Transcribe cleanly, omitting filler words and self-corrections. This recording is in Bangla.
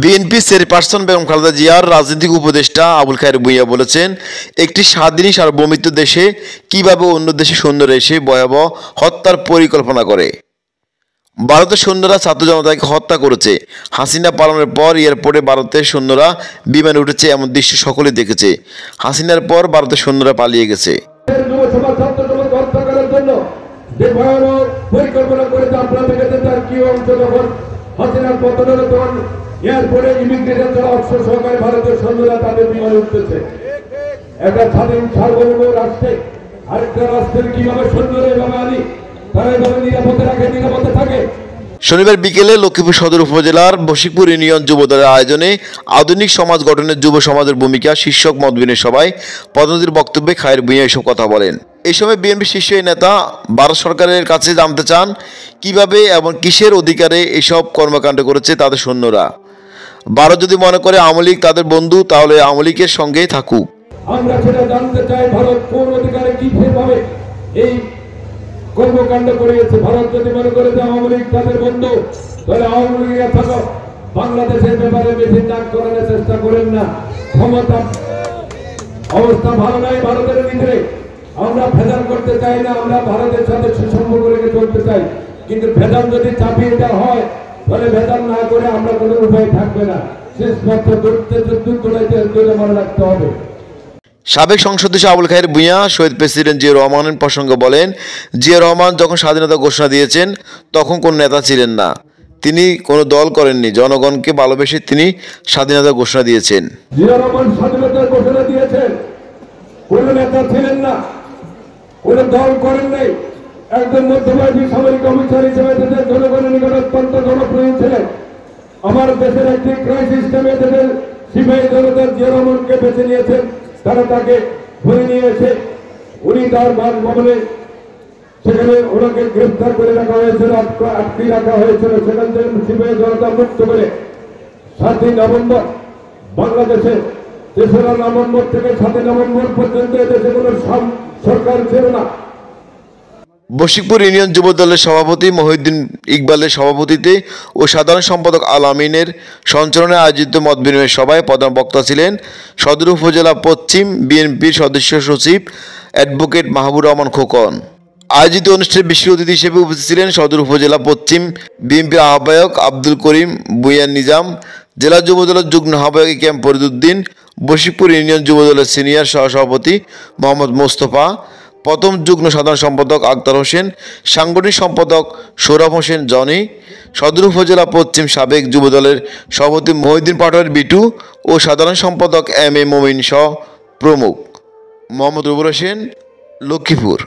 বিএনপি চেয়ারপারসন বেগম খালেদা জিয়ার রাজনৈতিক উপদেষ্টা আবুল খায়ের ভূঁইয়া বলেছেন, একটি স্বাধীন সার্বভৌমিত্ব দেশে কিভাবে অন্য দেশে সৈন্যরা এসে ভয়াবহ হত্যার পরিকল্পনা করে। ভারতের সৈন্যরা ছাত্র জনতাকে হত্যা করেছে। হাসিনা পালানোর পর এয়ারপোর্টে ভারতের সৈন্যরা বিমানে উঠেছে, এমন দৃশ্য সকলেই দেখেছে। হাসিনার পর ভারতের সৈন্যরা পালিয়ে গেছে। এয়ারপোর্টে ইমিগ্রেশন ছাড়া অবসর সহকারে ভারতের সৈন্যরা তাদের বিমানে উঠতেছে। একটা স্বাধীন সার্বভৌম রাষ্ট্রে আরেকটা রাষ্ট্রের কিভাবে সৈন্যরা এভাবে আনি, তারা এভাবে নিরাপদে রাখে, নিরাপদে থাকে। শনিবার বিকেলে লক্ষ্মীপুর সদর উপজেলার বশিকপুর ইউনিয়ন যুবদলের আয়োজনে আধুনিক সমাজ গঠনের যুব সমাজের ভূমিকা শীর্ষক মতবিনিময় সভায় প্রধানমন্ত্রীর বক্তব্যে খায়ের ভূঁইয়া এসব কথা বলেন। এই সময় বিএনপি শীর্ষ নেতা ভারত সরকারের কাছে জানতে চান কিভাবে এবং কিসের অধিকারে এসব কর্মকাণ্ড করেছে তাদের সৈন্যরা। ভারত যদি মনে করে আওয়ামী লীগ তাদের বন্ধু, তাহলে আওয়ামী লীগের সঙ্গেই থাকুক। আমরা সেটা জানতে চাই, ভারত কোন অধিকারে কিভাবে এই কর্মকাণ্ড করেছে। ভারত যদি মনে করে যে আওয়ামী লীগ তাদের বন্ধু, তাহলে আওয়ামী লীগের থাকো। বাংলাদেশের ব্যাপারে মিছিল ডাক করার চেষ্টা করেন না। ক্ষমতা অবস্থা ভালো নাই ভারতের ভিতরে। আমরা ভেজাল করতে চাই না, আমরা ভারতের সাথে সুসম্পর্ক রেখে চলতে চাই। কিন্তু ভেজাল যদি চাপিয়ে দেওয়া হয়, তাহলে ভেজাল না করে আমরা কোনো উপায় থাকবে না। শেষমাত্র দূরে মনে রাখতে হবে। সাবেক সংসদ সদস্য আবুল খায়ের ভূঁইয়া শহীদ প্রেসিডেন্ট জিয়া রহমানের প্রসঙ্গে বলেন, জিয়া রহমান যখন স্বাধীনতা ঘোষণা দিয়েছেন তখন কোনো নেতা ছিলেন না, তিনি কোনো দল করেননি, জনগণকে ভালোবেসে তিনি স্বাধীনতা ঘোষণা দিয়েছেন। জিয়া রহমান স্বাধীনতার ঘোষণা দিয়েছেন, কোনো নেতা ছিলেন না, কোনো দল করেন নাই। একজন মধ্যবয়সী সামরিক অফিসার হিসেবে দেশের জনগণের নিকট অত্যন্ত জনপ্রিয় ছিলেন। আমার দেশের একটি ক্রাইসিস টাইমে দেশের সিপাহী জনতার জিয়া রহমানকে বেছে নিয়েছেন। তারা তাকে ধরে নিয়ে এসে উনি তার বাসভবনে সেখানে ওনাকে গ্রেফতার করে রাখা হয়েছিল, আটকে রাখা হয়েছিল। সেখান থেকে সিপাহী জনতা মুক্ত করে 7 নভেম্বর বাংলাদেশে 3রা নভেম্বর থেকে 7 নভেম্বর পর্যন্ত এদেশে কোনো সরকার ছিল না। বশিকপুর ইউনিয়ন যুব দলের সভাপতি মহিউদ্দিন ইকবালের সভাপতিত্বে ও সাধারণ সম্পাদক আল আমিনের সঞ্চালনে আয়োজিত মতবিনিময় সভায় প্রধান বক্তা ছিলেন সদর উপজেলা পশ্চিম বিএনপির সদস্য সচিব অ্যাডভোকেট মাহবুবুর রহমান খোকন। আয়োজিত অনুষ্ঠানে বিশেষ অতিথি হিসেবে উপস্থিত ছিলেন সদর উপজেলা পশ্চিম বিএনপির আহ্বায়ক আব্দুল করিম ভূঁইয়া নিজাম, জেলা যুবদলের যুগ্ম আহ্বায়ক A K M Fariduddin, Bashikpur union যুবদলের সিনিয়র সহসভাপতি মোহাম্মদ মোস্তফা, প্রথম যুগ্ম সাধারণ সম্পাদক আক্তার হোসেন, সাংগঠনিক সম্পাদক সৌরভ হোসেন জনি, সদর উপজেলা পশ্চিম সাবেক যুবদলের সভাপতি মহিউদ্দিন পাটোয়ারি বিটু ও সাধারণ সম্পাদক এম এ মমিন সহ প্রমুখ। মোহাম্মদ রুবুল হোসেন, লক্ষ্মীপুর।